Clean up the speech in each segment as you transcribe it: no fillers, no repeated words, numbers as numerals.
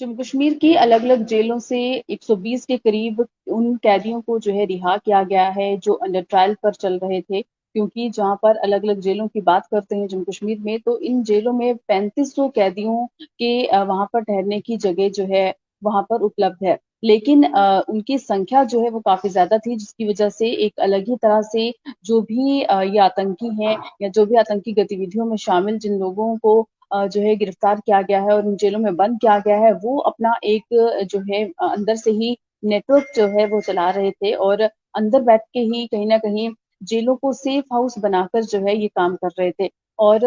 जम्मू कश्मीर की अलग-अलग जेलों से 120 के करीब उन कैदियों को जो है रिहा किया गया है जो अंडर ट्रायल पर चल रहे थे। क्योंकि जहाँ पर अलग-अलग जेलों की बात करते हैं जम्मू कश्मीर में, तो इन जेलों में 3500 कैदियों के वहाँ पर ठहरने की जगह जो है वहाँ पर उपलब्ध है। लेकिन उनकी संख्या जो है वो काफ़ी ज़्यादा थी, जिसकी वजह से एक अलग ही तरह से जो भी ये आतंकी हैं या जो भी आतंकी गतिविधियों में शामिल जिन लोगों को जो है गिरफ्तार किया गया है और इन जेलों में बंद किया गया है, वो अपना एक जो है अंदर से ही नेटवर्क जो है वो चला रहे थे और अंदर बैठ के ही कहीं न कहीं जेलों को सेफ हाउस बनाकर जो है ये काम कर रहे थे। और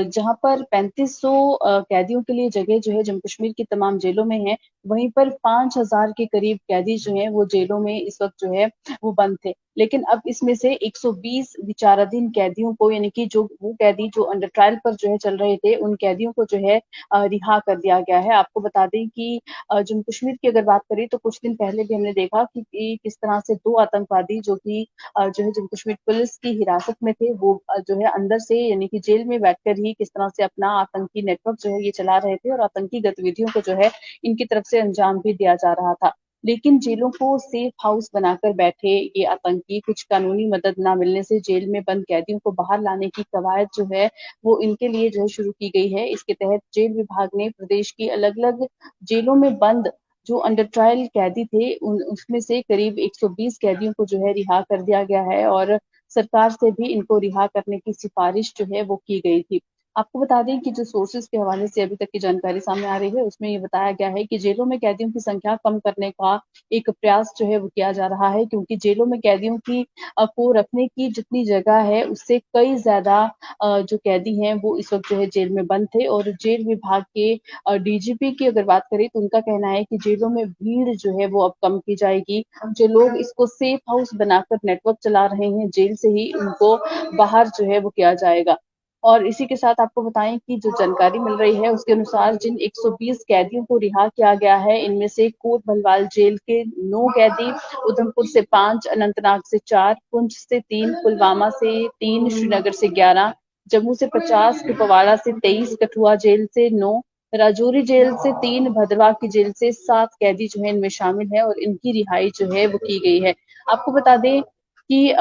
जहाँ पर 3500 कैदियों के लिए जगह जो है जम्मू कश्मीर की तमाम जेलों में है, वहीं पर 5000 के करीब कैदी जो हैं वो जेलों में इस वक़्त जो है वो बंद थे। लेकिन अब इसमें से 120 विचाराधीन कैदियों को, यानी कि जो वो कैदी जो अंडर ट्रायल पर जो है चल रहे थे, उन कैदियों को जो है रिहा कर दिया गया है। आपको बता दें कि जम्मू कश्मीर की अगर बात करें तो कुछ दिन पहले भी हमने देखा कि किस तरह से 2 आतंकवादी जो कि जो है जम्मू कश्मीर पुलिस की हिरासत में थे, वो जो है अंदर से यानी कि जेल में बैठकर ही किस तरह से अपना आतंकी नेटवर्क जो है ये चला रहे थे और आतंकी गतिविधियों को जो है इनकी तरफ से अंजाम भी दिया जा रहा था। लेकिन जेलों को सेफ हाउस बनाकर बैठे ये आतंकी कुछ कानूनी मदद ना मिलने से जेल में बंद कैदियों को बाहर लाने की कवायद जो है वो इनके लिए जो है शुरू की गई है। इसके तहत जेल विभाग ने प्रदेश की अलग-अलग जेलों में बंद जो अंडर ट्रायल कैदी थे उन उसमें से करीब 120 कैदियों को जो है रिहा कर दिया गया है और सरकार से भी इनको रिहा करने की सिफारिश जो है वो की गई थी। आपको बता दें कि जो सोर्सेज़ के हवाले से अभी तक की जानकारी सामने आ रही है, उसमें ये बताया गया है कि जेलों में कैदियों की संख्या कम करने का एक प्रयास जो है वो किया जा रहा है, क्योंकि जेलों में कैदियों की को रखने की जितनी जगह है, उससे कई ज़्यादा जो कैदी हैं वो इस वक़्त जो है जेल में बंद थे और जेल विभाग के डीजीपी की अगर बात करें तो उनका कहना है कि जेलों में भीड़ जो है वो अब कम की जाएगी। जो लोग इसको सेफ हाउस बनाकर नेटवर्क चला रहे हैं, जेल से ही उनको बाहर जो है वो किया जाएगा। और इसी के साथ आपको बताएँ कि जो जानकारी मिल रही है उसके अनुसार जिन 120 कैदियों को रिहा किया गया है, इनमें से कोट भलवाल जेल के 9 कैदी, उधमपुर से 5, अनंतनाग से 4, पुंछ से 3, पुलवामा से 3, श्रीनगर से 11, जम्मू से 50, कुपवाड़ा से 23, कठुआ जेल से 9, राजौरी जेल से 3, भद्रवाह की जेल से 7 कैदी जो है इनमें शामिल हैं और इनकी रिहाई जो है वो की गई है। आपको बता दें कि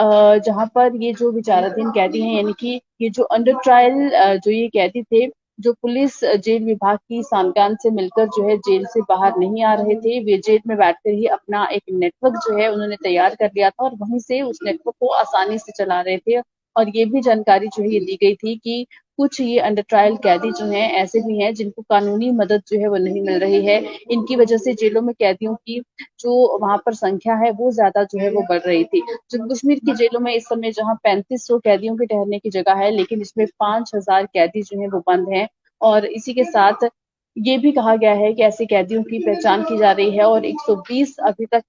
जहाँ पर ये जो विचाराधीन कैदी हैं, यानी कि ये जो अंडर ट्रायल जो ये कैदी थे, जो पुलिस जेल विभाग की सामगान से मिलकर जो है जेल से बाहर नहीं आ रहे थे, वे जेल में बैठकर ही अपना एक नेटवर्क जो है उन्होंने तैयार कर लिया था और वहीं से उस नेटवर्क को आसानी से चला रहे थे। और ये भी जानकारी जो है ये दी गई थी कि कुछ ये अंडर ट्रायल कैदी जो हैं ऐसे भी हैं जिनको कानूनी मदद जो है वो नहीं मिल रही है। इनकी वजह से जेलों में कैदियों की जो वहाँ पर संख्या है वो ज़्यादा जो है वो बढ़ रही थी। जम्मू कश्मीर की जेलों में इस समय जहाँ 3500 कैदियों के ठहरने की जगह है, लेकिन इसमें 5000 कैदी जो हैं वो बंद हैं और इसी के साथ ये भी कहा गया है कि ऐसे कैदियों की पहचान की जा रही है और 120 अभी तक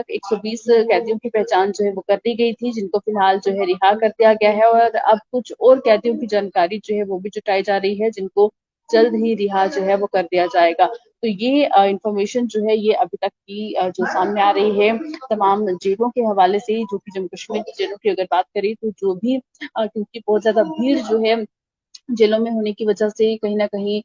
120 कैदियों की पहचान जो है वो कर दी गई थी, जिनको फिलहाल जो है रिहा कर दिया गया है और अब कुछ और कैदियों की जानकारी जो है वो भी जुटाई जा रही है, जिनको जल्द ही रिहा जो है वो कर दिया जाएगा। तो ये इन्फॉर्मेशन जो है ये अभी तक की जो सामने आ रही है तमाम जेलों के हवाले से, जो कि जम्मू कश्मीर की जेलों की अगर बात करें तो जो भी क्योंकि बहुत ज़्यादा भीड़ जो है जेलों में होने की वजह से कहीं न कहीं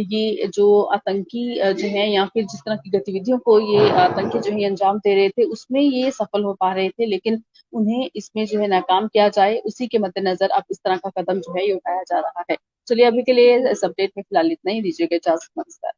ये जो आतंकी जो हैं या फिर जिस तरह की गतिविधियों को ये आतंकी जो है अंजाम दे रहे थे, उसमें ये सफल हो पा रहे थे, लेकिन उन्हें इसमें जो है नाकाम किया जाए, उसी के मद्देनज़र अब इस तरह का कदम जो है ये उठाया जा रहा है। चलिए अभी के लिए इस अपडेट में फिलहाल इतना ही, दीजिएगा इजाज़त, नमस्कार।